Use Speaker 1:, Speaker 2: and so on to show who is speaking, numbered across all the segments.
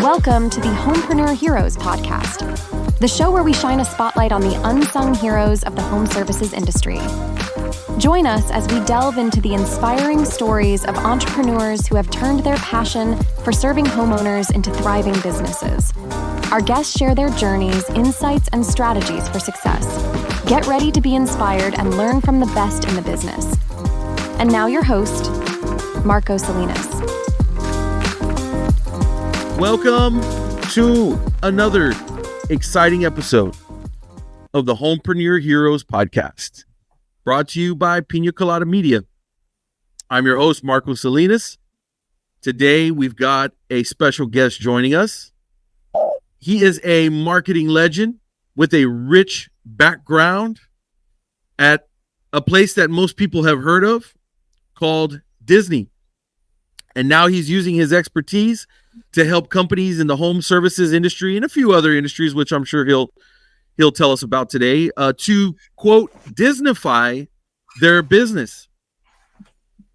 Speaker 1: Welcome to the Homepreneur Heroes Podcast, the show where we shine a spotlight on the unsung heroes of the home services industry. Join us as we delve into the inspiring stories of entrepreneurs who have turned their passion for serving homeowners into thriving businesses. Our guests share their journeys, insights, and strategies for success. Get ready to be inspired and learn from the best in the business. And now your host, Marco Salinas.
Speaker 2: Welcome to another exciting episode of the Homepreneur Heroes Podcast, brought to you by Pina Colada Media. I'm your host, Marco Salinas. Today, we've got a special guest joining us. He is a marketing legend with a rich background at a place that most people have heard of called Disney. And now he's using his expertise to help companies in the home services industry and a few other industries, which I'm sure he'll tell us about today, to, quote, Disneyfy their business.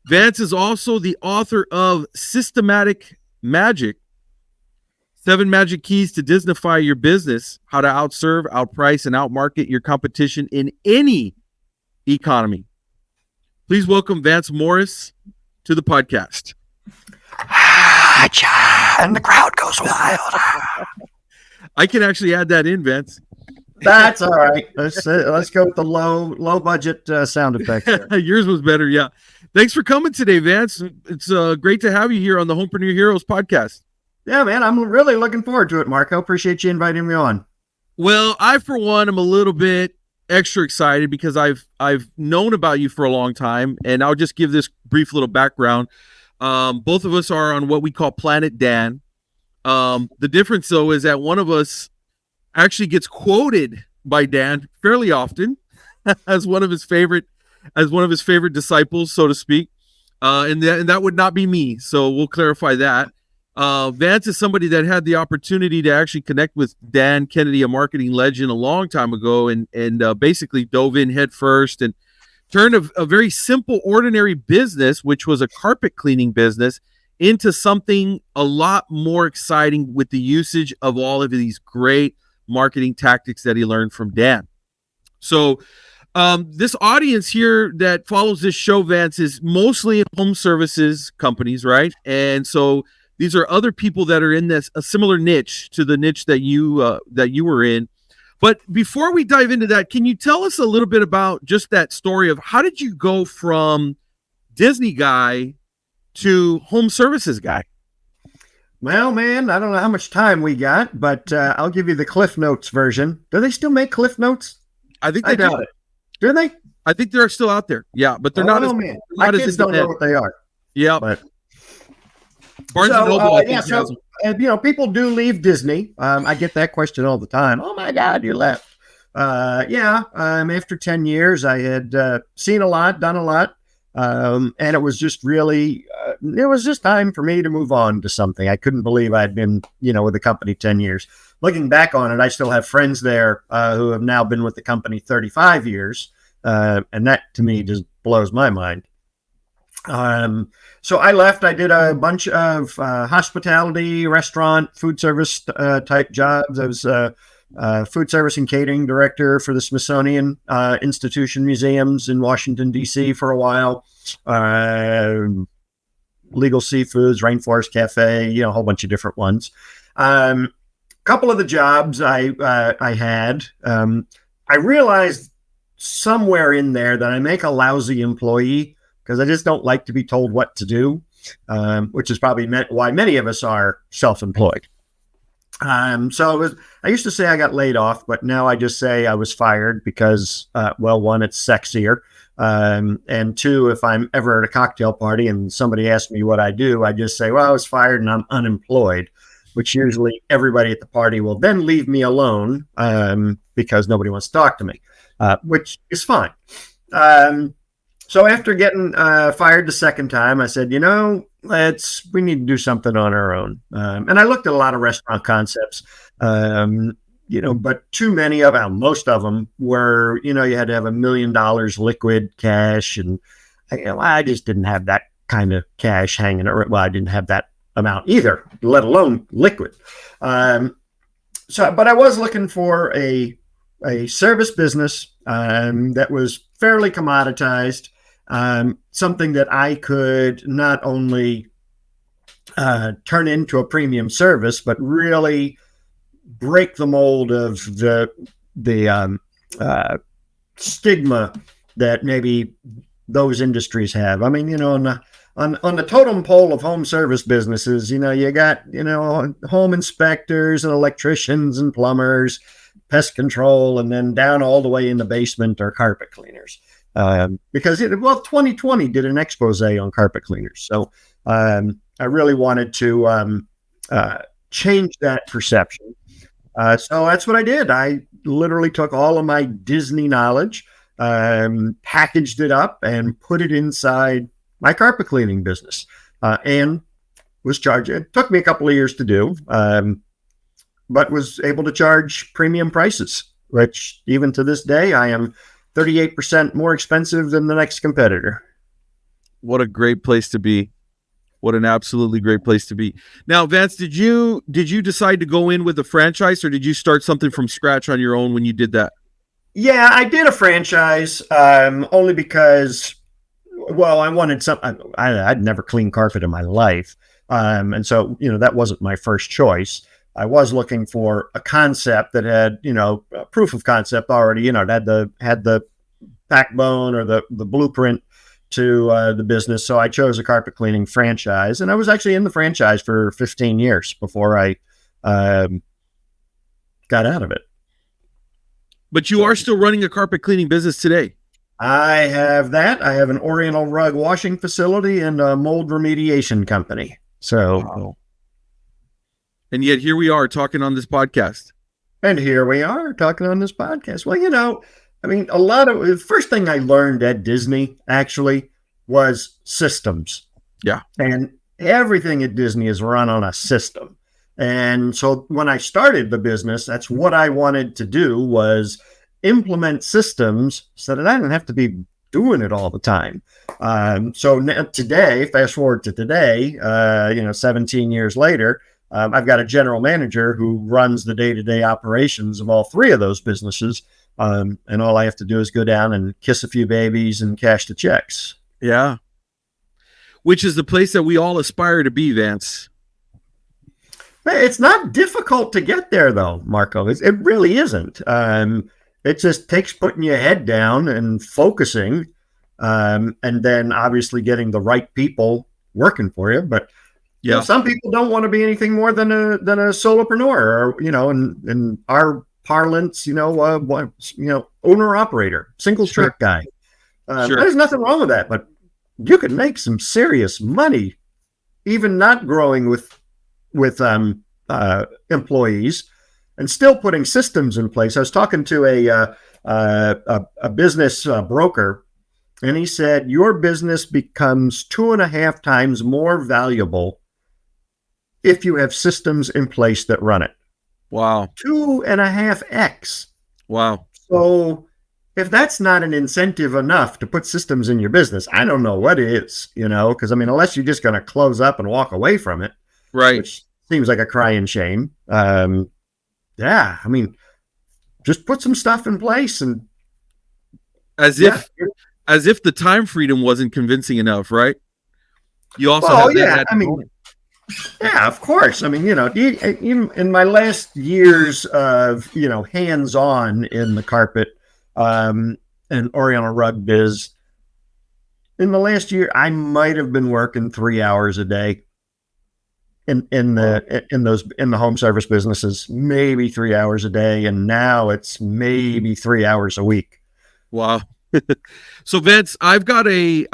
Speaker 2: Vance is also the author of Systematic Magic, 7 Magic Keys to Disneyfy Your Business, How to Outserve, Outprice, and Outmarket Your Competition in Any Economy. Please welcome Vance Morris to the podcast.
Speaker 3: And the crowd goes wild.
Speaker 2: I can actually add that in, Vance.
Speaker 3: That's all right. Let's go with the low budget sound effect.
Speaker 2: Yours was better, yeah. Thanks for coming today, Vance. It's great to have you here on the Homepreneur Heroes Podcast.
Speaker 3: Yeah, man, I'm really looking forward to it, Marco. Appreciate you inviting me on.
Speaker 2: Well, I, for one, am a little bit extra excited because I've known about you for a long time, and I'll just give this brief little background. Both of us are on what we call Planet Dan. The difference, though, is that one of us actually gets quoted by Dan fairly often as one of his favorite disciples, so to speak. And that would not be me. So we'll clarify that. Vance is somebody that had the opportunity to actually connect with Dan Kennedy, a marketing legend, a long time ago, and basically dove in head first and turned a very simple, ordinary business, which was a carpet cleaning business, into something a lot more exciting with the usage of all of these great marketing tactics that he learned from Dan. So this audience here that follows this show, Vance, is mostly home services companies, right? And so these are other people that are in a similar niche to the niche that you were in. But before we dive into that, can you tell us a little bit about just that story of how did you go from Disney guy to home services guy?
Speaker 3: Well, man, I don't know how much time we got, but I'll give you the Cliff Notes version. Do they still make Cliff Notes?
Speaker 2: I think they do.
Speaker 3: Doubt it. Do they?
Speaker 2: I think they're still out there. Yeah, but they're not as
Speaker 3: man. My kids don't know what they are.
Speaker 2: Yeah.
Speaker 3: But
Speaker 2: Barnes and Noble,
Speaker 3: so people do leave Disney. I get that question all the time. Oh my God, you left. After 10 years, I had seen a lot, done a lot. And it was just really, it was just time for me to move on to something. I couldn't believe I'd been, with the company 10 years. Looking back on it, I still have friends there who have now been with the company 35 years. And that to me just blows my mind. So I left. I did a bunch of hospitality, restaurant, food service type jobs. I was food service and catering director for the Smithsonian Institution Museums in Washington, D.C. for a while. Legal Seafoods, Rainforest Cafe, a whole bunch of different ones. Couple of the jobs I had, I realized somewhere in there that I make a lousy employee because I just don't like to be told what to do, which is probably why many of us are self-employed. So I used to say I got laid off, but now I just say I was fired because, one, it's sexier. And two, if I'm ever at a cocktail party and somebody asks me what I do, I just say, well, I was fired and I'm unemployed, which usually everybody at the party will then leave me alone because nobody wants to talk to me, which is fine. So after getting fired the second time, I said, we need to do something on our own. And I looked at a lot of restaurant concepts, but too many of them, most of them were, you had to have $1 million liquid cash. And I just didn't have that kind of cash hanging around. Well, I didn't have that amount either, let alone liquid. But I was looking for a service business that was fairly commoditized, something that I could not only turn into a premium service, but really break the mold of the stigma that maybe those industries have. I mean, on the totem pole of home service businesses, you got, home inspectors and electricians and plumbers, pest control, and then down all the way in the basement are carpet cleaners. Because 2020 did an expose on carpet cleaners. So I really wanted to change that perception. So that's what I did. I literally took all of my Disney knowledge, packaged it up, and put it inside my carpet cleaning business, and was charging. It took me a couple of years to do, but was able to charge premium prices, which even to this day, I am 38% more expensive than the next competitor.
Speaker 2: What a great place to be. What an absolutely great place to be. Now, Vance, did you decide to go in with a franchise, or did you start something from scratch on your own when you did that?
Speaker 3: Yeah, I did a franchise, only because, I wanted I'd never cleaned carpet in my life. And so, that wasn't my first choice. I was looking for a concept that had, a proof of concept already, it had the backbone or the blueprint to the business. So I chose a carpet cleaning franchise, and I was actually in the franchise for 15 years before I got out of it.
Speaker 2: But you are still running a carpet cleaning business today.
Speaker 3: I have that. I have an Oriental rug washing facility and a mold remediation company. So,
Speaker 2: wow. And yet here we are talking on this podcast.
Speaker 3: And here we are talking on this podcast. Well, the first thing I learned at Disney actually was systems.
Speaker 2: Yeah.
Speaker 3: And everything at Disney is run on a system. And so when I started the business, that's what I wanted to do, was implement systems so that I didn't have to be doing it all the time. So today, fast forward to today, 17 years later, I've got a general manager who runs the day-to-day operations of all three of those businesses. And all I have to do is go down and kiss a few babies and cash the checks.
Speaker 2: Yeah. Which is the place that we all aspire to be, Vance.
Speaker 3: It's not difficult to get there, though, Marco. It really isn't. It just takes putting your head down and focusing, and then obviously getting the right people working for you. But some people don't want to be anything more than a solopreneur, or in our parlance, owner operator, single truck guy. There's nothing wrong with that, but you can make some serious money, even not growing with employees and still putting systems in place. I was talking to a business broker, and he said, your business becomes 2.5 times more valuable if you have systems in place that run it.
Speaker 2: Wow.
Speaker 3: 2.5x.
Speaker 2: Wow.
Speaker 3: So if that's not an incentive enough to put systems in your business, I don't know what is, because unless you're just going to close up and walk away from it,
Speaker 2: right? Which
Speaker 3: seems like a crying shame. Just put some stuff in place, and
Speaker 2: as if the time freedom wasn't convincing enough, right? You also have that.
Speaker 3: Yeah, of course. Even in my last years of, hands-on in the carpet and Oriental rug biz, in the last year, I might have been working 3 hours a day in the home service businesses, maybe 3 hours a day. And now it's maybe 3 hours a week.
Speaker 2: Wow. So Vance, I've got a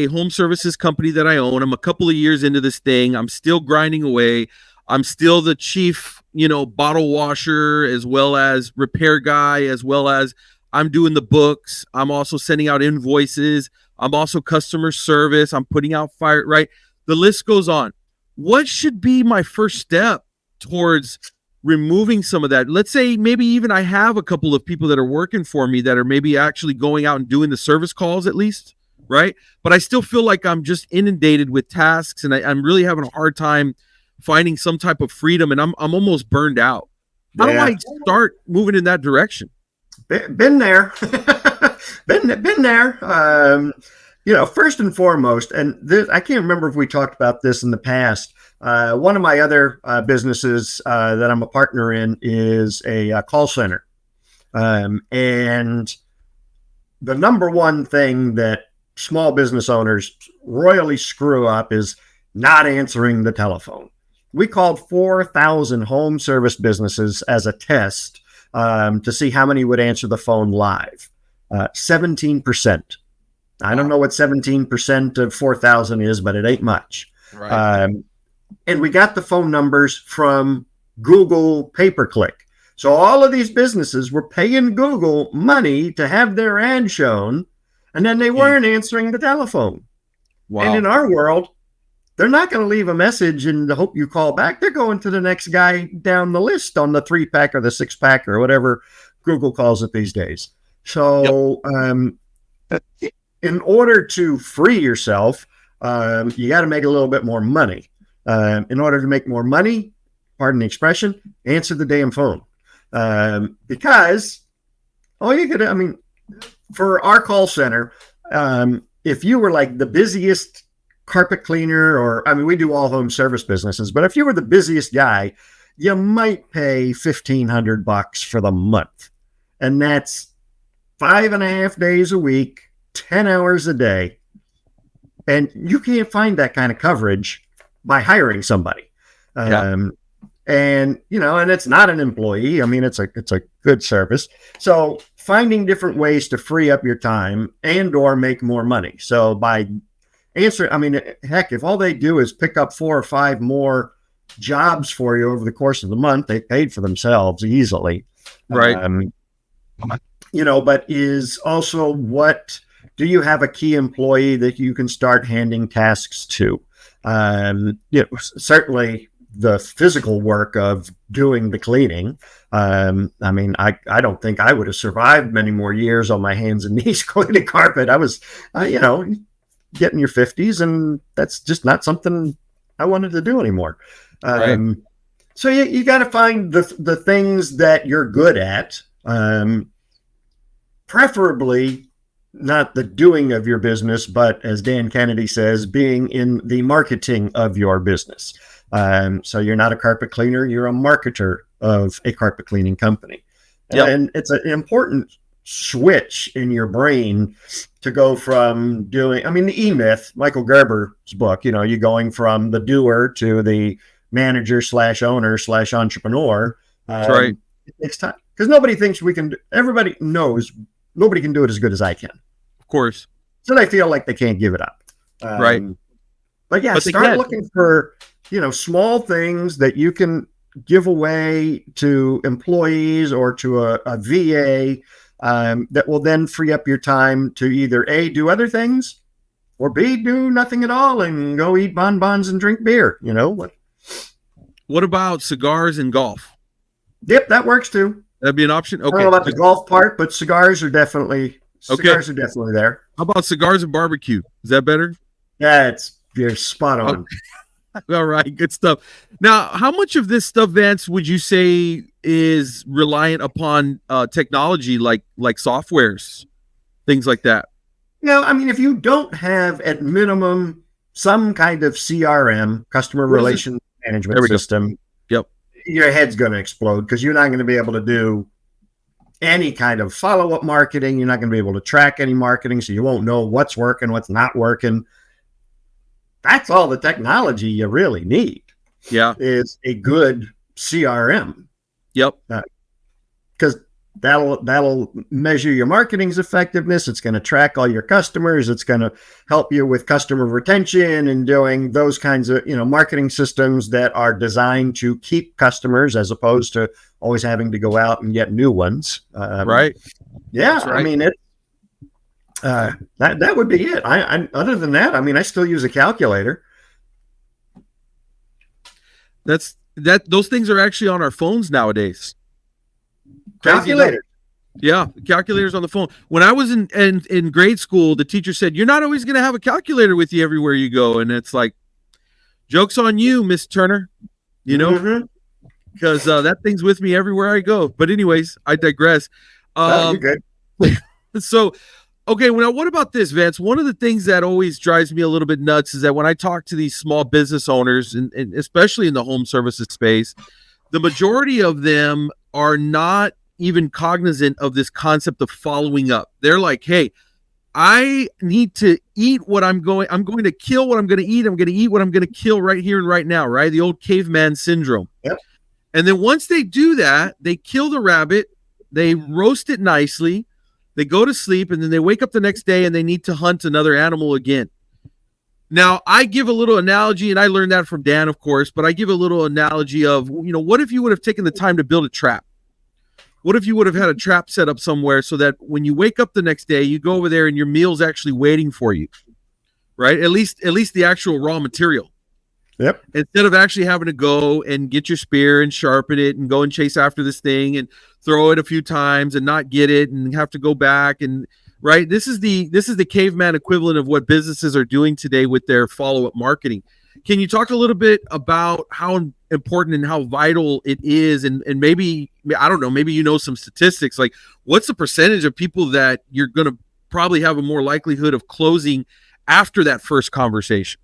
Speaker 2: home services company that I own. I'm a couple of years into this thing. I'm still grinding away. I'm still the chief, bottle washer, as well as repair guy, as well as I'm doing the books. I'm also sending out invoices. I'm also customer service. I'm putting out fire, right? The list goes on. What should be my first step towards removing some of that? Let's say maybe even I have a couple of people that are working for me that are maybe actually going out and doing the service calls at least. right? But I still feel like I'm just inundated with tasks, and I'm really having a hard time finding some type of freedom, and I'm almost burned out. How do I start moving in that direction?
Speaker 3: Been there, been there. First and foremost, and I can't remember if we talked about this in the past. One of my other businesses that I'm a partner in is a call center. And the number one thing that small business owners royally screw up is not answering the telephone. We called 4,000 home service businesses as a test to see how many would answer the phone live. 17%. I don't know what 17% of 4,000 is, but it ain't much.
Speaker 2: Right.
Speaker 3: And we got the phone numbers from Google pay-per-click. So all of these businesses were paying Google money to have their ad shown, and then they weren't answering the telephone.
Speaker 2: Wow.
Speaker 3: And in our world, they're not going to leave a message and hope you call back. They're going to the next guy down the list on the 3-pack or the 6-pack or whatever Google calls it these days. So in order to free yourself, you got to make a little bit more money. In order to make more money, pardon the expression, answer the damn phone. Because for our call center, if you were like the busiest carpet cleaner, we do all home service businesses, but if you were the busiest guy, you might pay $1,500 for the month. And that's 5.5 days a week, 10 hours a day. And you can't find that kind of coverage by hiring somebody. And it's not an employee. It's a good service. So finding different ways to free up your time and or make more money. So by answering, heck, if all they do is pick up 4 or 5 more jobs for you over the course of the month, they paid for themselves easily.
Speaker 2: Right.
Speaker 3: But is also do you have a key employee that you can start handing tasks to? Certainly the physical work of doing the cleaning. I don't think I would have survived many more years on my hands and knees cleaning carpet. I was, getting your 50s, and that's just not something I wanted to do anymore.
Speaker 2: Right.
Speaker 3: So you got to find the things that you're good at, preferably not the doing of your business, but as Dan Kennedy says, being in the marketing of your business. So you're not a carpet cleaner, you're a marketer of a carpet cleaning company. Yep. And it's an important switch in your brain to go from doing, the E-Myth, Michael Gerber's book, you're going from the doer to the manager / owner / entrepreneur.
Speaker 2: That's right.
Speaker 3: It's time, because nobody thinks everybody knows nobody can do it as good as I can.
Speaker 2: Of course.
Speaker 3: So they feel like they can't give it up.
Speaker 2: Right.
Speaker 3: But start looking for, small things that you can give away to employees or to a VA that will then free up your time to either A, do other things, or B, do nothing at all and go eat bonbons and drink beer.
Speaker 2: What about cigars and golf?
Speaker 3: Yep, that works too.
Speaker 2: That'd be an option. Okay.
Speaker 3: I don't know about the golf part, but cigars are definitely there.
Speaker 2: How about cigars and barbecue? Is that better?
Speaker 3: Yeah, you're spot on.
Speaker 2: All right, good stuff. Now, how much of this stuff, Vance, would you say is reliant upon technology, like softwares, things like that?
Speaker 3: If you don't have at minimum some kind of CRM, customer relations management system, your head's going to explode, because you're not going to be able to do any kind of follow-up marketing. You're not going to be able to track any marketing, so you won't know what's working, what's not working. That's all the technology you really need. Yeah, is a good CRM.
Speaker 2: Yep.
Speaker 3: Because that'll measure your marketing's effectiveness. It's going to track all your customers. It's going to help you with customer retention and doing those kinds of marketing systems that are designed to keep customers, as opposed to always having to go out and get new ones.
Speaker 2: Right.
Speaker 3: Yeah. Right. That would be it. I other than that, I still use a calculator.
Speaker 2: Those things are actually on our phones nowadays.
Speaker 3: Calculator.
Speaker 2: Yeah, calculators on the phone. When I was in grade school, the teacher said, "You're not always going to have a calculator with you everywhere you go," and it's like, joke's on you, Miss Turner. You know, because that thing's with me everywhere I go. But anyways, I digress.
Speaker 3: You're good.
Speaker 2: So, okay, well, now what about this, Vance? One of the things that always drives me a little bit nuts is that when I talk to these small business owners, and especially in the home services space, the majority of them are not even cognizant of this concept of following up. They're like, hey, I need to eat what I'm going to kill what I'm going to eat. I'm going to eat what I'm going to kill right here and right now, right? The old caveman syndrome.
Speaker 3: Yep.
Speaker 2: And then once they do that, they kill the rabbit, they roast it nicely, they go to sleep, and then they wake up the next day and they need to hunt another animal again. Now, I give a little analogy, and I learned that from Dan, of course, but I give a little analogy of, what if you would have taken the time to build a trap? What if you would have had a trap set up somewhere so that when you wake up the next day, you go over there and your meal's actually waiting for you, right? At least the actual raw material.
Speaker 3: Yep.
Speaker 2: Instead of actually having to go and get your spear and sharpen it and go and chase after this thing and throw it a few times and not get it and have to go back and right. This is the caveman equivalent of what businesses are doing today with their follow-up marketing. Can you talk a little bit about how important and how vital it is? And maybe, I don't know, maybe some statistics, like what's the percentage of people that you're going to probably have a more likelihood of closing after that first conversation?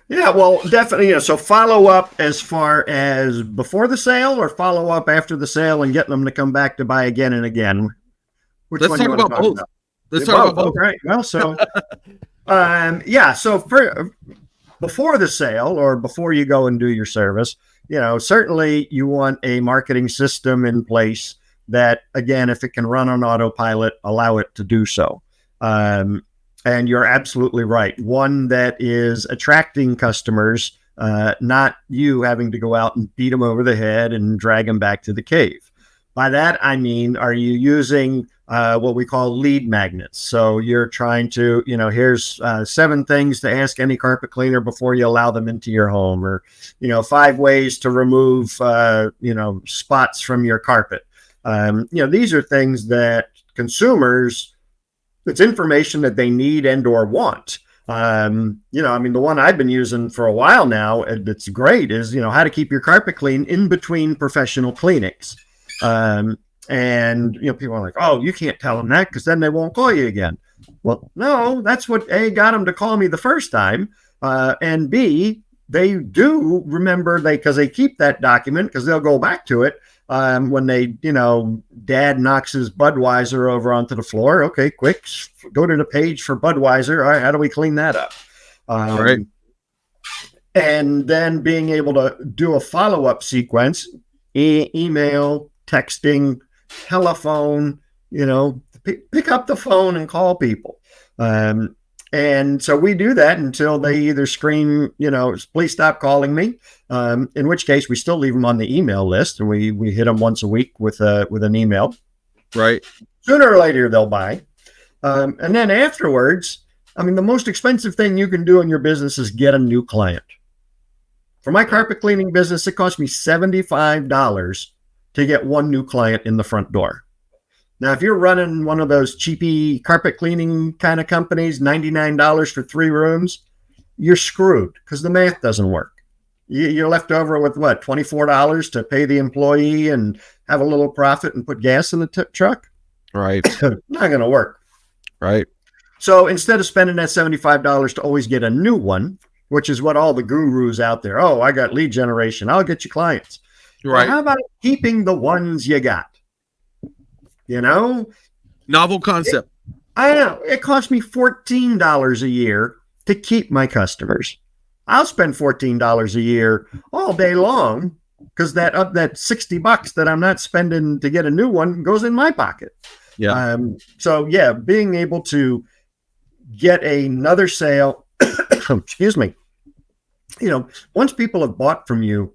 Speaker 3: Yeah, well, definitely. So follow up as far as before the sale, or follow up after the sale and getting them to come back to buy again and again.
Speaker 2: Let's talk about both. Let's talk about both.
Speaker 3: Right. Well, so so for before the sale or before you go and do your service, certainly you want a marketing system in place that, again, if it can run on autopilot, allow it to do so. And you're absolutely right. One that is attracting customers, not you having to go out and beat them over the head and drag them back to the cave. By that, I mean, are you using what we call lead magnets? So you're trying to, here's 7 things to ask any carpet cleaner before you allow them into your home, or, 5 ways to remove, spots from your carpet. These are things that consumers, it's information that they need and or want. The one I've been using for a while now, that's great, is, how to keep your carpet clean in between professional cleanings. People are like, oh, you can't tell them that because then they won't call you again. Well, no, that's what A, got them to call me the first time. And B, they do remember because they keep that document because they'll go back to it. When they, dad knocks his Budweiser over onto the floor. Okay, quick, go to the page for Budweiser. All right, how do we clean that up?
Speaker 2: Right.
Speaker 3: And then being able to do a follow-up sequence, email, texting, telephone, pick up the phone and call people. And so we do that until they either scream, please stop calling me. In which case we still leave them on the email list, and we hit them once a week with an email.
Speaker 2: Right.
Speaker 3: Sooner or later they'll buy. And then afterwards, the most expensive thing you can do in your business is get a new client. For my carpet cleaning business, it cost me $75 to get one new client in the front door. Now, if you're running one of those cheapy carpet cleaning kind of companies, $99 for 3 rooms, you're screwed because the math doesn't work. You're left over with what, $24 to pay the employee and have a little profit and put gas in the truck?
Speaker 2: Right.
Speaker 3: Not going to work.
Speaker 2: Right.
Speaker 3: So instead of spending that $75 to always get a new one, which is what all the gurus out there, oh, I got lead generation, I'll get you clients.
Speaker 2: Right.
Speaker 3: Well, how about keeping the ones you got?
Speaker 2: Novel concept.
Speaker 3: I know. It cost me $14 a year to keep my customers. I'll spend $14 a year all day long because that $60 that I'm not spending to get a new one goes in my pocket.
Speaker 2: Yeah.
Speaker 3: Being able to get another sale, excuse me, once people have bought from you,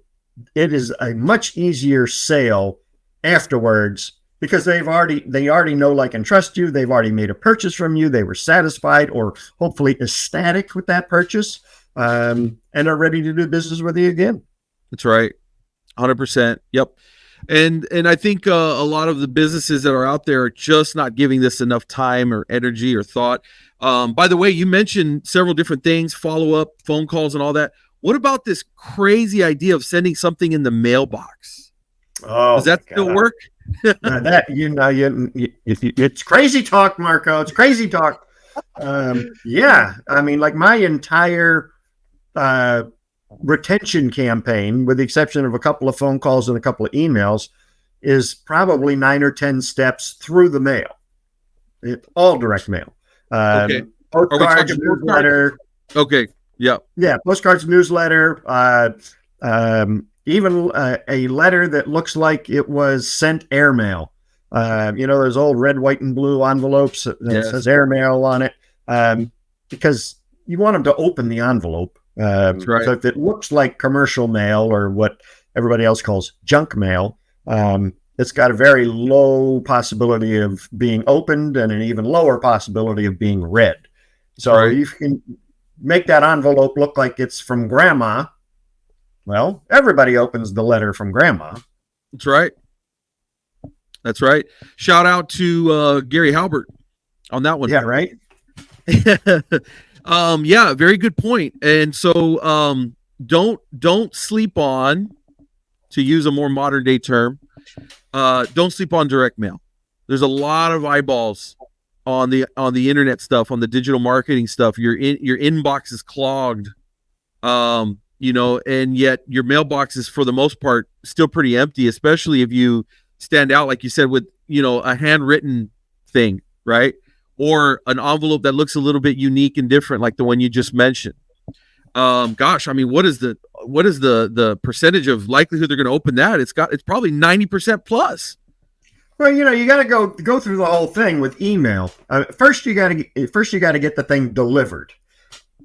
Speaker 3: it is a much easier sale afterwards because they already know, like, and trust you. They've already made a purchase from you. They were satisfied or hopefully ecstatic with that purchase, and are ready to do business with you again.
Speaker 2: That's right. 100%. Yep. And I think a lot of the businesses that are out there are just not giving this enough time or energy or thought. By the way, you mentioned several different things, follow-up, phone calls and all that. What about this crazy idea of sending something in the mailbox?
Speaker 3: Oh,
Speaker 2: does that still work?
Speaker 3: That it's crazy talk, Marco. It's crazy talk. Yeah, I mean, like my entire retention campaign, with the exception of a couple of phone calls and a couple of emails, is probably 9 or 10 steps through the mail. All direct mail.
Speaker 2: Okay.
Speaker 3: Postcards, newsletter.
Speaker 2: Okay. Yeah.
Speaker 3: Yeah. Postcards, newsletter. Even a letter that looks like it was sent airmail. Those old red, white, and blue envelopes that says airmail on it, because you want them to open the envelope.
Speaker 2: That's right.
Speaker 3: So if it looks like commercial mail or what everybody else calls junk mail, it's got a very low possibility of being opened and an even lower possibility of being read. So you can make that envelope look like it's from grandma. Well, everybody opens the letter from grandma.
Speaker 2: That's right. That's right. Shout out to Gary Halbert on that one.
Speaker 3: Yeah, right.
Speaker 2: Yeah, very good point. And so don't sleep on, to use a more modern day term, don't sleep on direct mail. There's a lot of eyeballs on the internet stuff, on the digital marketing stuff. Your inbox is clogged. And yet your mailbox is, for the most part, still pretty empty, especially if you stand out, like you said, with, a handwritten thing, right? Or an envelope that looks a little bit unique and different, like the one you just mentioned. Gosh, I mean, what is the percentage of likelihood they're going to open that? It's probably 90% plus.
Speaker 3: Well, you got to go through the whole thing with email. First, you got to get the thing delivered.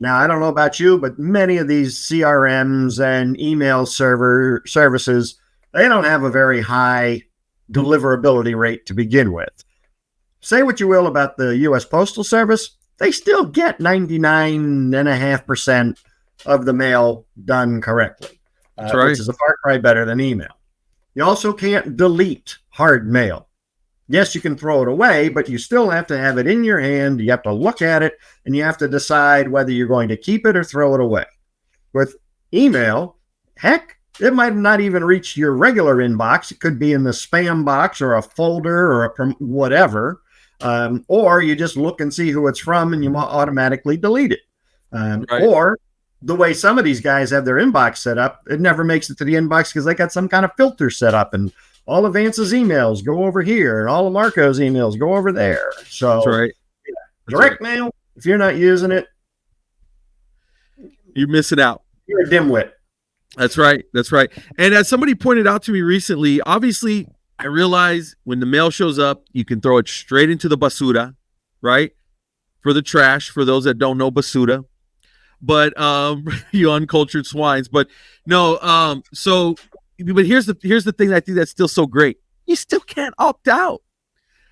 Speaker 3: Now, I don't know about you, but many of these CRMs and email services, they don't have a very high deliverability rate to begin with. Say what you will about the U.S. Postal Service, they still get 99.5% of the mail done correctly, which is a far cry better than email. You also can't delete hard mail. Yes, you can throw it away, but you still have to have it in your hand. You have to look at it, and you have to decide whether you're going to keep it or throw it away. With email, heck, it might not even reach your regular inbox. It could be in the spam box or a folder or whatever. Or you just look and see who it's from, and you automatically delete it. Or the way some of these guys have their inbox set up, it never makes it to the inbox because they got some kind of filter set up, and all of Vance's emails go over here, and all of Marco's emails go over there. So direct mail, if you're not using it,
Speaker 2: you're missing out.
Speaker 3: You're a dimwit.
Speaker 2: That's right. That's right. And as somebody pointed out to me recently, obviously, I realize when the mail shows up, you can throw it straight into the basura, right? For the trash, for those that don't know basura. But you uncultured swines. But no, but here's the thing that I think that's still so great. You still can't opt out.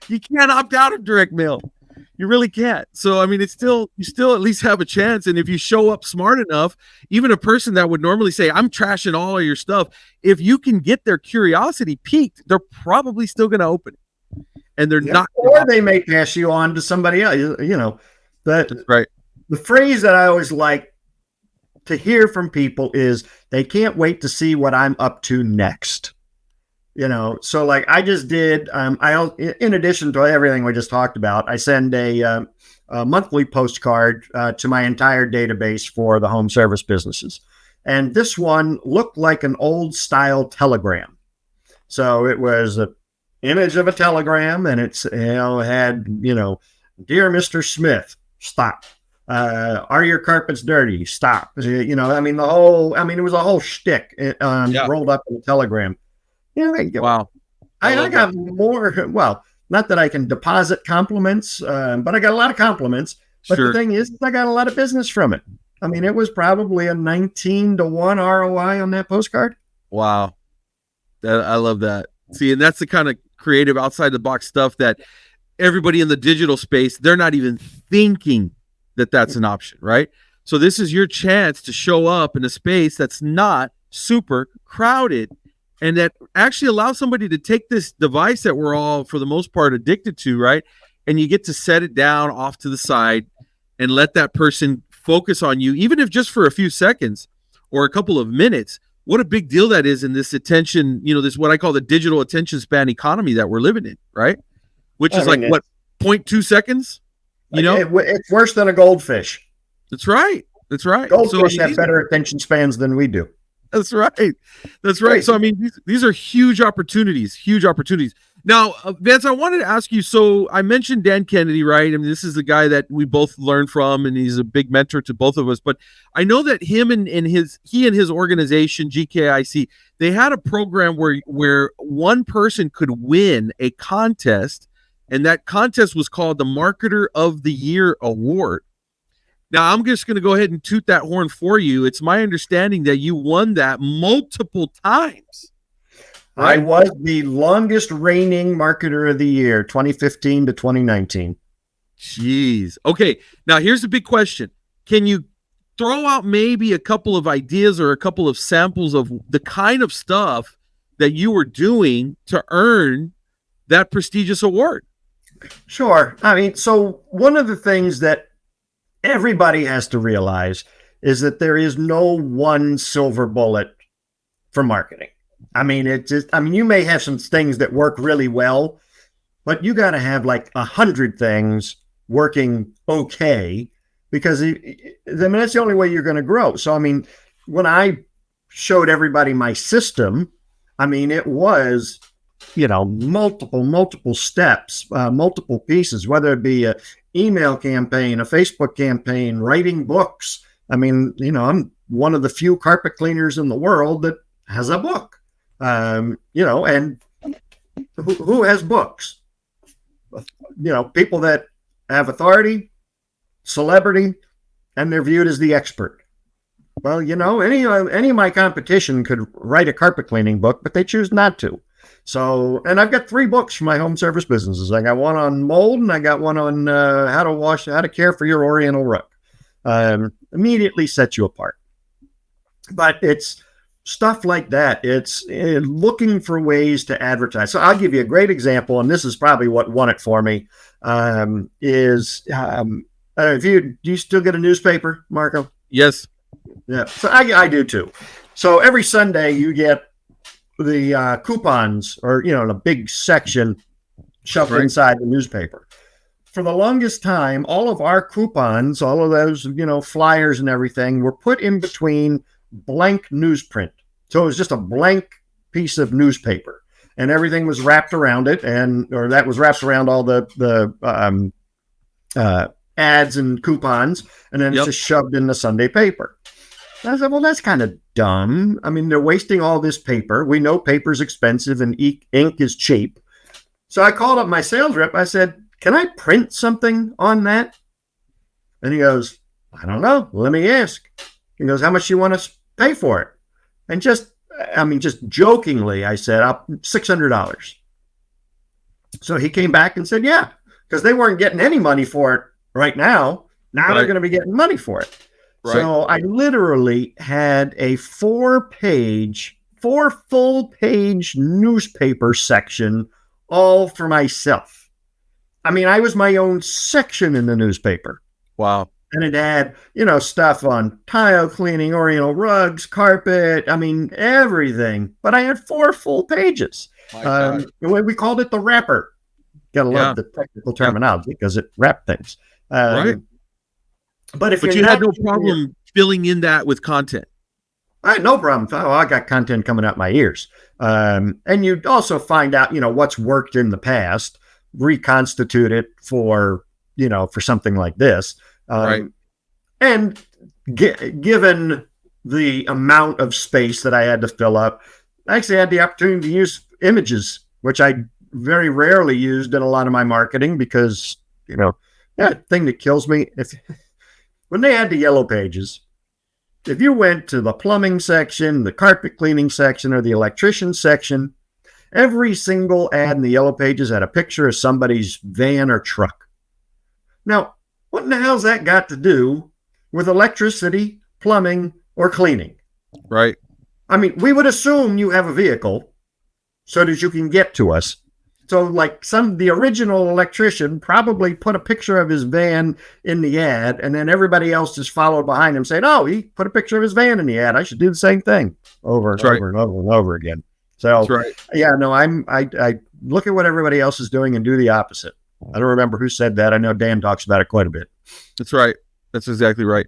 Speaker 2: You can't opt out of direct mail. You really can't. So I mean, you still at least have a chance. And if you show up smart enough, even a person that would normally say, I'm trashing all of your stuff, if you can get their curiosity piqued, they're probably still going to open it. And they're not.
Speaker 3: Or they may pass you on to somebody else. That's
Speaker 2: right.
Speaker 3: The phrase that I always like to hear from people is they can't wait to see what I'm up to next. So like I just did, in addition to everything we just talked about, I send a monthly postcard to my entire database for the home service businesses. And this one looked like an old style telegram. So it was an image of a telegram, and it's, had, Dear Mr. Smith, stop. Are your carpets dirty? Stop. It was a whole shtick rolled up in a telegram.
Speaker 2: Wow.
Speaker 3: I got more, not that I can deposit compliments, but I got a lot of compliments. But the thing is, I got a lot of business from it. I mean, it was probably a 19-to-1 ROI on that postcard.
Speaker 2: Wow. I love that. See, and that's the kind of creative outside the box stuff that everybody in the digital space, they're not even thinking that that's an option, right? So this is your chance to show up in a space that's not super crowded and that actually allows somebody to take this device that we're all, for the most part, addicted to, right? And you get to set it down off to the side and let that person focus on you, even if just for a few seconds or a couple of minutes. What a big deal that is in this attention, this what I call the digital attention span economy that we're living in, right? Which is like, what, 0.2 seconds?
Speaker 3: It's worse than a goldfish.
Speaker 2: That's right.
Speaker 3: Goldfish have better attention spans than we do.
Speaker 2: That's right. So, I mean, these are huge opportunities. Now, Vance, I wanted to ask you, so I mentioned Dan Kennedy, right? I mean, this is the guy that we both learned from, and he's a big mentor to both of us. But I know that he and his organization, GKIC, they had a program where one person could win a contest, and that contest was called the Marketer of the Year Award. Now, I'm just going to go ahead and toot that horn for you. It's my understanding that you won that multiple times. Right?
Speaker 3: I was the longest reigning Marketer of the Year, 2015 to 2019.
Speaker 2: Jeez. Okay. Now, here's the big question. Can you throw out maybe a couple of ideas or a couple of samples of the kind of stuff that you were doing to earn that prestigious award?
Speaker 3: Sure. I mean, so one of the things that everybody has to realize is that there is no one silver bullet for marketing. I mean, you may have some things that work really well, but you got to have like 100 things working okay, because that's the only way you're going to grow. So, I mean, when I showed everybody my system, I mean, it was, multiple steps, multiple pieces, whether it be a email campaign, a Facebook campaign, writing books. I mean, I'm one of the few carpet cleaners in the world that has a book. And who has books? People that have authority, celebrity, and they're viewed as the expert. Well, any of my competition could write a carpet cleaning book, but they choose not to. So, and I've got 3 books for my home service businesses. I got one on mold, and I got one on how to care for your Oriental rug. Immediately sets you apart. But it's stuff like that. It's looking for ways to advertise. So I'll give you a great example, and this is probably what won it for me. Do you still get a newspaper, Marco?
Speaker 2: Yes.
Speaker 3: Yeah. So I do too. So every Sunday you get the coupons, or in a big section shoved inside the newspaper. For the longest time, all of our coupons, all of those flyers and everything, were put in between blank newsprint. So it was just a blank piece of newspaper, and everything was wrapped around it, or that was wrapped around all the ads and coupons, and then it's just shoved in the Sunday paper. I said, well, that's kind of dumb. I mean, they're wasting all this paper. We know paper's expensive and ink is cheap. So I called up my sales rep. I said, can I print something on that? And he goes, I don't know. Let me ask. He goes, how much do you want to pay for it? And just jokingly, I said, $600. So he came back and said, yeah, because they weren't getting any money for it right now. Now they're going to be getting money for it. Right. So I literally had a 4 full page newspaper section all for myself. I mean, I was my own section in the newspaper.
Speaker 2: Wow.
Speaker 3: And it had, stuff on tile cleaning, Oriental rugs, carpet, I mean, everything. But I had 4 full pages. We called it the wrapper. Gotta love the technical terminology because it wrapped things.
Speaker 2: Right. But you had no problem filling in that with content.
Speaker 3: I had no problem. Oh, I got content coming out my ears. And you'd also find out, what's worked in the past, reconstitute it for something like this.
Speaker 2: Right.
Speaker 3: And given the amount of space that I had to fill up, I actually had the opportunity to use images, which I very rarely used in a lot of my marketing because, thing that kills me, when they had the yellow pages, if you went to the plumbing section, the carpet cleaning section, or the electrician section, every single ad in the yellow pages had a picture of somebody's van or truck. Now, what in the hell's that got to do with electricity, plumbing, or cleaning?
Speaker 2: Right.
Speaker 3: I mean, we would assume you have a vehicle so that you can get to us. So like the original electrician probably put a picture of his van in the ad, and then everybody else just followed behind him saying, oh, he put a picture of his van in the ad. I should do the same thing over and over and over and over again. So yeah, no, I look at what everybody else is doing and do the opposite. I don't remember who said that. I know Dan talks about it quite a bit.
Speaker 2: That's right. That's exactly right.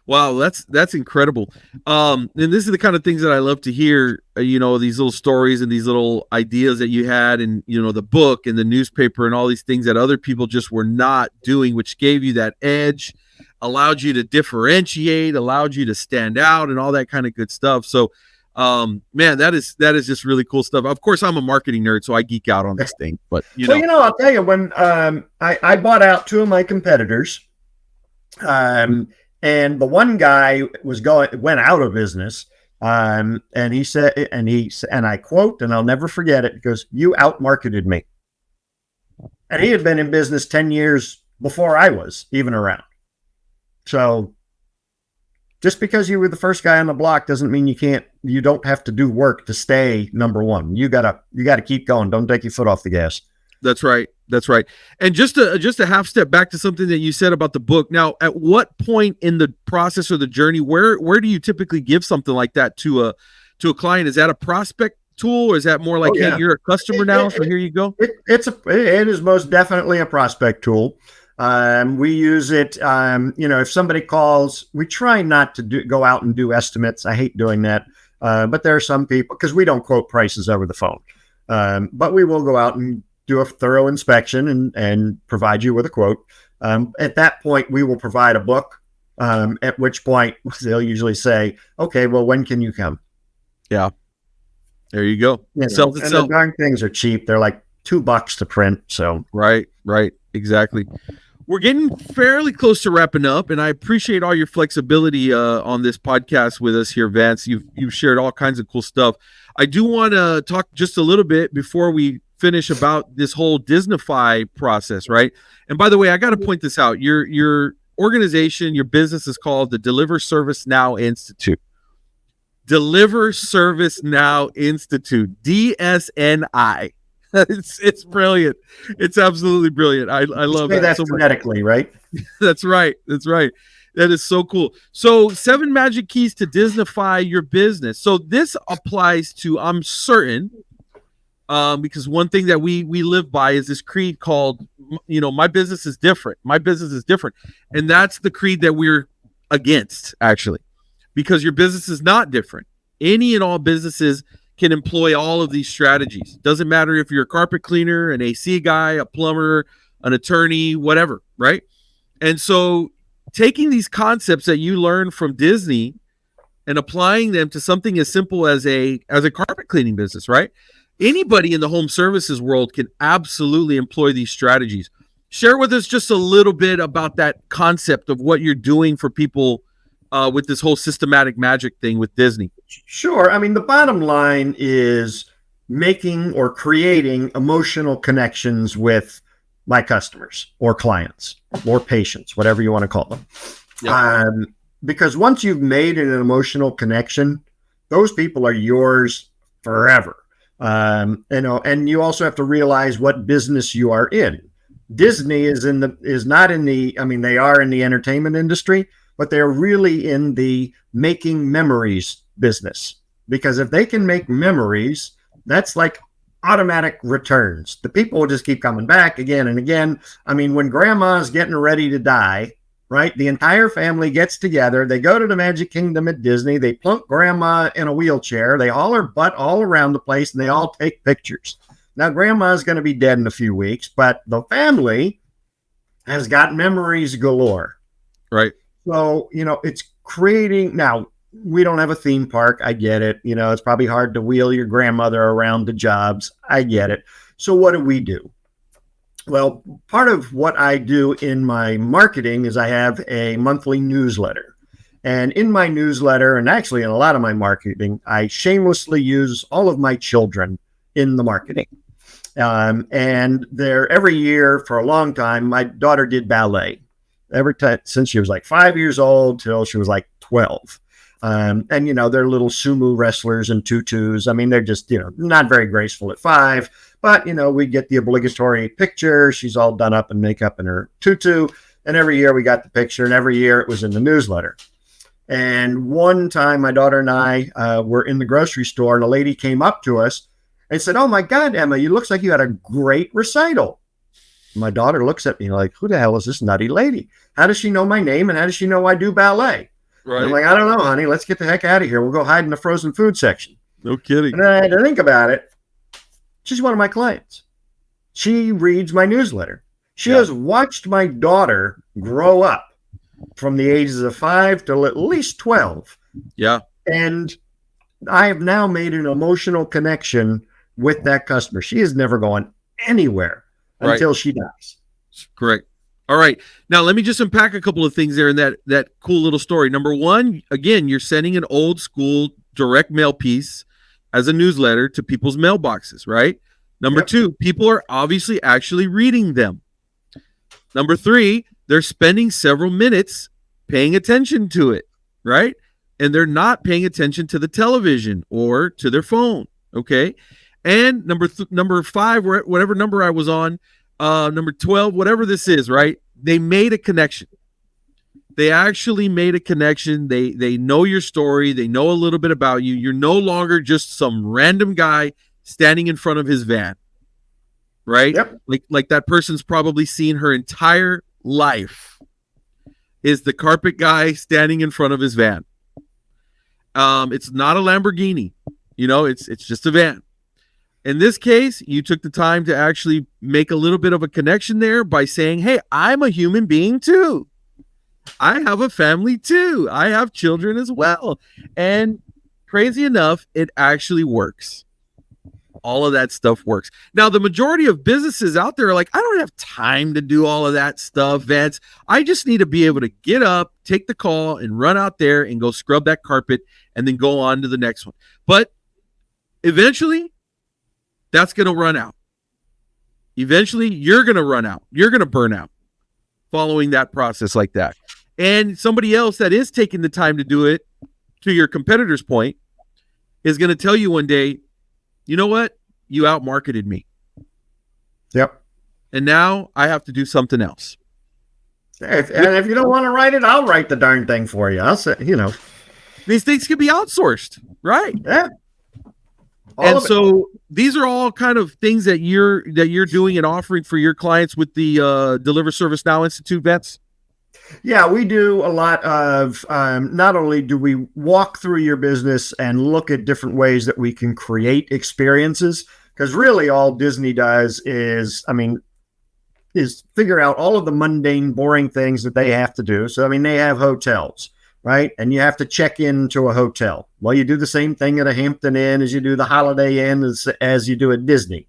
Speaker 2: Wow, that's incredible. And this is the kind of things that I love to hear, these little stories and these little ideas that you had, and, the book and the newspaper and all these things that other people just were not doing, which gave you that edge, allowed you to differentiate, allowed you to stand out, and all that kind of good stuff. So, man, that is just really cool stuff. Of course, I'm a marketing nerd, so I geek out on this thing, but
Speaker 3: I'll tell you, when I bought out two of my competitors, and the one guy went out of business. And he said, and I quote, and I'll never forget it, because you outmarketed me. And he had been in business 10 years before I was even around. So just because you were the first guy on the block doesn't mean you don't have to do work to stay number one. You gotta keep going. Don't take your foot off the gas.
Speaker 2: That's right. That's right. And just a half step back to something that you said about the book. Now, at what point in the process or the journey, where do you typically give something like that to a client? Is that a prospect tool, or is that more like, hey, you're a customer now, so here you go?
Speaker 3: It is most definitely a prospect tool. We use it. If somebody calls, we try not to go out and do estimates. I hate doing that. But there are some people, because we don't quote prices over the phone. But we will go out and do a thorough inspection and provide you with a quote. At that point, we will provide a book, at which point they'll usually say, okay, well, when can you come?
Speaker 2: Yeah. There you go.
Speaker 3: Sells itself. The darn things are cheap. They're like $2 to print. So
Speaker 2: Right. Exactly. We're getting fairly close to wrapping up, and I appreciate all your flexibility on this podcast with us here, Vance. You've shared all kinds of cool stuff. I do want to talk just a little bit before we finish about this whole Disneyfied process, right? And by the way, I got to point this out. Your organization, your business is called the Deliver Service Now Institute. Deliver Service Now Institute, DSNI. It's brilliant. It's absolutely brilliant. I love that so
Speaker 3: phonetically, right?
Speaker 2: That's right. That is so cool. So 7 magic keys to Disneyfy your business. So this applies to, I'm certain, because one thing that we live by is this creed called, my business is different. My business is different. And that's the creed that we're against, actually, because your business is not different. Any and all businesses can employ all of these strategies. Doesn't matter if you're a carpet cleaner, an AC guy, a plumber, an attorney, whatever, right? And so taking these concepts that you learn from Disney and applying them to something as simple as a carpet cleaning business, right? Anybody in the home services world can absolutely employ these strategies. Share with us just a little bit about that concept of what you're doing for people with this whole systematic magic thing with Disney.
Speaker 3: Sure. I mean, the bottom line is making or creating emotional connections with my customers or clients or patients, whatever you want to call them. Yep. Because once you've made an emotional connection, those people are yours forever. And you also have to realize what business you are in. Disney is not in the, they are in the entertainment industry, but they're really in the making memories business, because if they can make memories, that's like automatic returns. The people will just keep coming back again and again. When grandma's getting ready to die, right? The entire family gets together. They go to the Magic Kingdom at Disney. They plunk grandma in a wheelchair. They haul her butt all around the place, and they all take pictures. Now, grandma's going to be dead in a few weeks, but the family has got memories galore.
Speaker 2: Right.
Speaker 3: So, it's creating. Now, we don't have a theme park. I get it. It's probably hard to wheel your grandmother around to jobs. I get it. So what do? Well, part of what I do in my marketing is I have a monthly newsletter. And in my newsletter, and actually in a lot of my marketing, I shamelessly use all of my children in the marketing. And every year for a long time, my daughter did ballet. Every time since she was like 5 years old till she was like 12. And, they're little sumo wrestlers in tutus. I mean, they're just, not very graceful at 5. But, we get the obligatory picture. She's all done up in makeup in her tutu. And every year we got the picture. And every year it was in the newsletter. And one time my daughter and I were in the grocery store, and a lady came up to us and said, "Oh, my God, Emma, you looks like you had a great recital." My daughter looks at me like, "Who the hell is this nutty lady? How does she know my name? And how does she know I do ballet?" Right. I'm like, "I don't know, honey. Let's get the heck out of here. We'll go hide in the frozen food section."
Speaker 2: No kidding.
Speaker 3: And then I had to think about it. She's one of my clients. She reads my newsletter. She has watched my daughter grow up from the ages of 5 till at least 12.
Speaker 2: Yeah.
Speaker 3: And I have now made an emotional connection with that customer. She is never going anywhere until she dies.
Speaker 2: Correct. All right. Now, let me just unpack a couple of things there in that cool little story. Number one, again, you're sending an old school direct mail piece as a newsletter to people's mailboxes, right? Number two, people are obviously actually reading them. Number three, they're spending several minutes paying attention to it, right? And they're not paying attention to the television or to their phone, okay? And number 5, whatever number I was on, number 12, whatever this is, right? They made a connection. They actually made a connection. They know your story. They know a little bit about you. You're no longer just some random guy standing in front of his van, right?
Speaker 3: Yep.
Speaker 2: Like that person's probably seen her entire life is the carpet guy standing in front of his van. It's not a Lamborghini, it's just a van. In this case, you took the time to actually make a little bit of a connection there by saying, "Hey, I'm a human being too. I have a family too. I have children as well." And crazy enough, it actually works. All of that stuff works. Now, the majority of businesses out there are like, "I don't have time to do all of that stuff, Vance. I just need to be able to get up, take the call, and run out there and go scrub that carpet and then go on to the next one." But eventually, that's going to run out. Eventually, you're going to run out. You're going to burn out following that process like that. And somebody else that is taking the time to do it, to your competitor's point, is going to tell you one day, "You know what? You outmarketed me.
Speaker 3: Yep.
Speaker 2: And now I have to do something else."
Speaker 3: If you don't want to write it, I'll write the darn thing for you. I'll say,
Speaker 2: These things can be outsourced, right?
Speaker 3: Yeah.
Speaker 2: And so these are all kind of things that you're doing and offering for your clients with the Deliver Service Now Institute, Vance?
Speaker 3: Yeah, we do a lot of, not only do we walk through your business and look at different ways that we can create experiences, because really all Disney does is figure out all of the mundane, boring things that they have to do. So, they have hotels, right? And you have to check into a hotel. Well, you do the same thing at a Hampton Inn as you do the Holiday Inn as you do at Disney.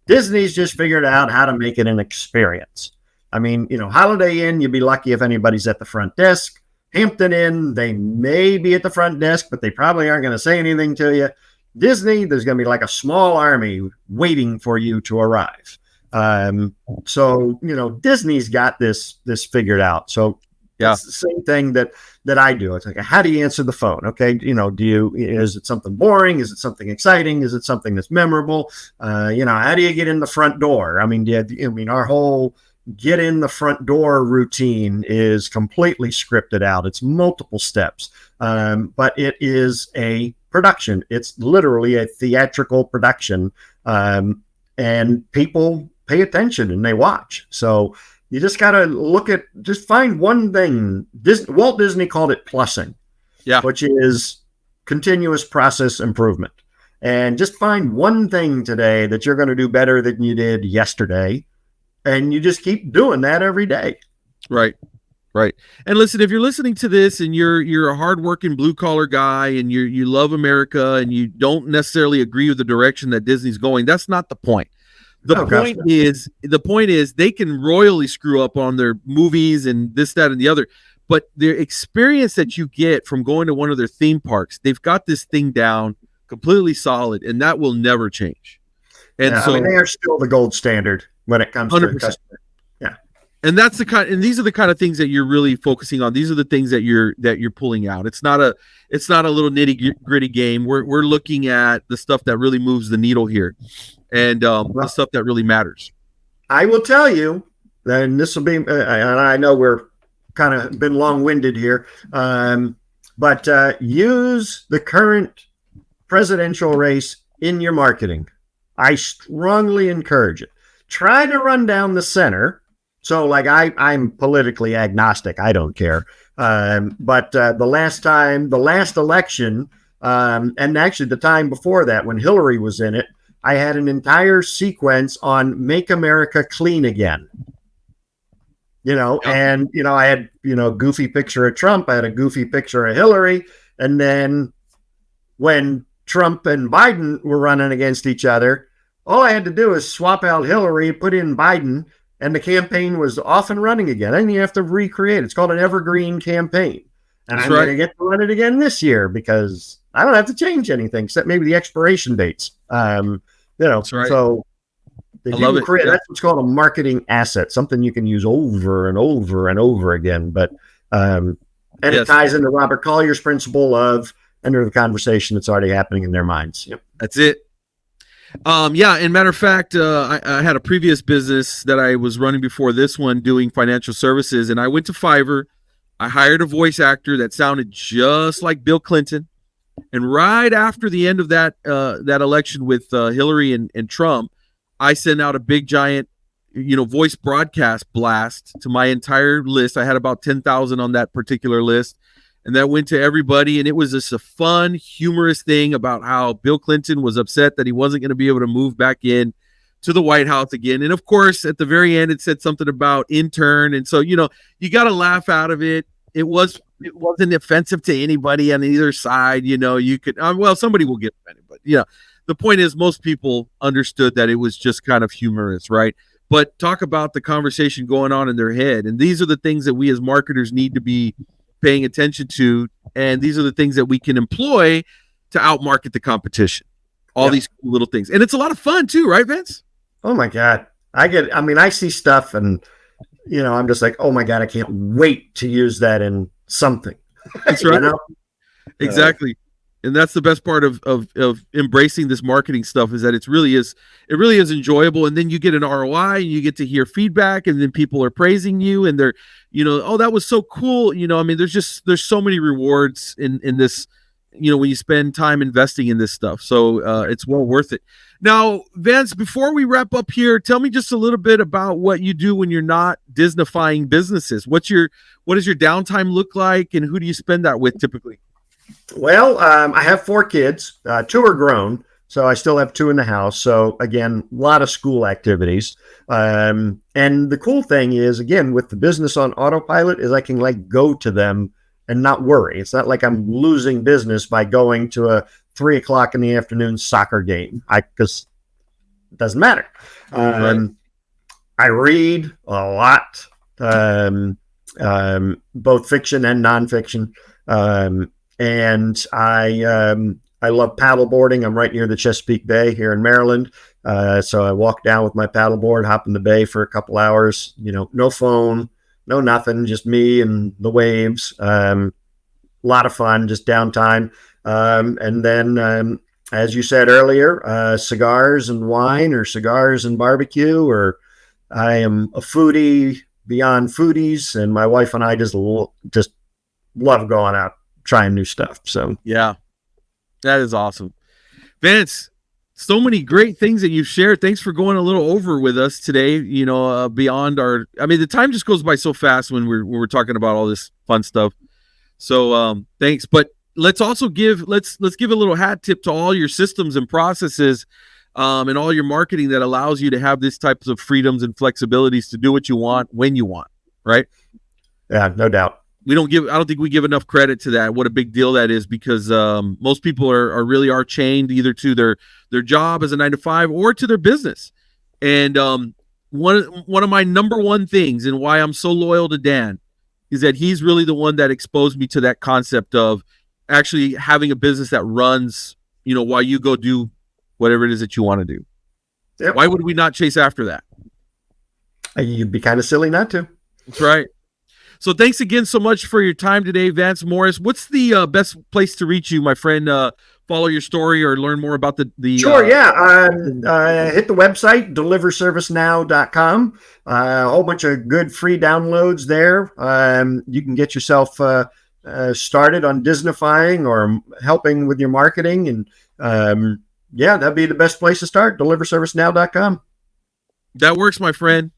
Speaker 3: Disney's just figured out how to make it an experience. Holiday Inn, you'd be lucky if anybody's at the front desk. Hampton Inn, they may be at the front desk, but they probably aren't going to say anything to you. Disney, there's going to be like a small army waiting for you to arrive. So Disney's got this figured out. So it's the same thing that I do. It's like, how do you answer the phone? Okay. Is it something boring? Is it something exciting? Is it something that's memorable? How do you get in the front door? Our whole get in the front door routine is completely scripted out. It's multiple steps, but it is a production. It's literally a theatrical production, and people pay attention and they watch. So you just got to find one thing. Walt Disney called it plussing, which is continuous process improvement. And just find one thing today that you're going to do better than you did yesterday. And you just keep doing that every day.
Speaker 2: Right. And listen, if you're listening to this and you're a hardworking blue collar guy and you love America and you don't necessarily agree with the direction that Disney's going, that's not the point. The point is they can royally screw up on their movies and this, that, and the other. But the experience that you get from going to one of their theme parks, they've got this thing down completely solid, and that will never change. And
Speaker 3: they are still the gold standard when it comes 100%. To the customer. Yeah.
Speaker 2: And that's and these are the kind of things that you're really focusing on. These are the things that you're pulling out. It's not a little nitty gritty game. We're looking at the stuff that really moves the needle here, and the stuff that really matters.
Speaker 3: I will tell you, and this will be, and I know we're kind of been long winded here, but use the current presidential race in your marketing. I strongly encourage it. Try to run down the center. So, like, I'm politically agnostic. I don't care. But the last election, and actually the time before that, when Hillary was in it, I had an entire sequence on Make America Clean Again. And, I had, goofy picture of Trump. I had a goofy picture of Hillary. And then when Trump and Biden were running against each other, all I had to do is swap out Hillary, put in Biden, and the campaign was off and running again. And you have to recreate. It's called an evergreen campaign. And I'm going to get to run it again this year because I don't have to change anything except maybe the expiration dates.
Speaker 2: That's right.
Speaker 3: So if you can create, that's what's called a marketing asset, something you can use over and over and over again. But it ties into Robert Collier's principle of enter the conversation that's already happening in their minds. Yep.
Speaker 2: That's it. And matter of fact, I had a previous business that I was running before this one doing financial services, and I went to Fiverr. I hired a voice actor that sounded just like Bill Clinton. And right after the end of that election with Hillary and Trump, I sent out a big giant, voice broadcast blast to my entire list. I had about 10,000 on that particular list. And that went to everybody, and it was just a fun, humorous thing about how Bill Clinton was upset that he wasn't going to be able to move back in to the White House again. And of course, at the very end, it said something about intern. And so, you got to laugh out of it. It wasn't offensive to anybody on either side. You could, somebody will get offended, but the point is most people understood that it was just kind of humorous, right? But talk about the conversation going on in their head. And these are the things that we as marketers need to be paying attention to, and these are the things that we can employ to outmarket the competition. All these cool little things, and it's a lot of fun too, right, Vince?
Speaker 3: Oh my God, I see stuff, and I'm just like, oh my God, I can't wait to use that in something.
Speaker 2: That's right. Exactly. And that's the best part of embracing this marketing stuff is that it really is enjoyable. And then you get an ROI and you get to hear feedback, and then people are praising you and they're, oh, that was so cool. There's so many rewards in this, when you spend time investing in this stuff. So it's well worth it. Now, Vance, before we wrap up here, tell me just a little bit about what you do when you're not Disneyfying businesses. What does your downtime look like, and who do you spend that with typically?
Speaker 3: Well, I have 4 kids. 2 are grown, so I still have 2 in the house. So again, a lot of school activities. And the cool thing is, again, with the business on autopilot, is I can go to them and not worry. It's not like I'm losing business by going to a 3:00 in the afternoon soccer game. Because it doesn't matter. I read a lot, both fiction and nonfiction. And I love paddleboarding. I'm right near the Chesapeake Bay here in Maryland. So I walk down with my paddleboard, hop in the bay for a couple hours, no phone, no nothing, just me and the waves. A lot of fun, just downtime. And then, as you said earlier, cigars and wine, or cigars and barbecue, or I am a foodie beyond foodies, and my wife and I just love going out, trying new stuff. So
Speaker 2: yeah, that is awesome. Vance, so many great things that you've shared. Thanks for going a little over with us today, beyond the time just goes by so fast when we're talking about all this fun stuff. So thanks. But let's also give a little hat tip to all your systems and processes and all your marketing that allows you to have these types of freedoms and flexibilities to do what you want when you want, right?
Speaker 3: Yeah, no doubt.
Speaker 2: I don't think we give enough credit to that. What a big deal that is, because most people are chained either to their job as a 9-to-5 or to their business. And one of my number one things and why I'm so loyal to Dan is that he's really the one that exposed me to that concept of actually having a business that runs, while you go do whatever it is that you want to do. Yep. Why would we not chase after that?
Speaker 3: You'd be kind of silly not to.
Speaker 2: That's right. So thanks again so much for your time today, Vance Morris. What's the best place to reach you, my friend? Follow your story or learn more about the
Speaker 3: Sure, yeah. Hit the website, deliverservicenow.com. A whole bunch of good free downloads there. You can get yourself started on Disneyfying or helping with your marketing. And yeah, that'd be the best place to start, deliverservicenow.com.
Speaker 2: That works, my friend.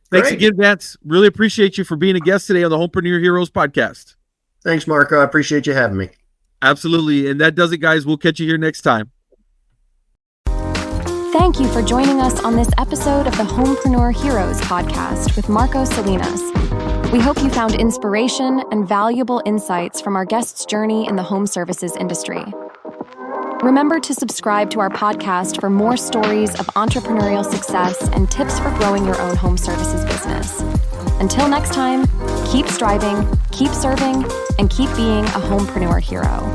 Speaker 2: Thanks
Speaker 3: Great.
Speaker 2: again, Vance. Really appreciate you for being a guest today on the Homepreneur Heroes podcast.
Speaker 3: Thanks, Marco. I appreciate you having me.
Speaker 2: Absolutely. And that does it, guys. We'll catch you here next time.
Speaker 1: Thank you for joining us on this episode of the Homepreneur Heroes Podcast with Marco Salinas. We hope you found inspiration and valuable insights from our guest's journey in the home services industry. Remember to subscribe to our podcast for more stories of entrepreneurial success and tips for growing your own home services business. Until next time, keep striving, keep serving, and keep being a homepreneur hero.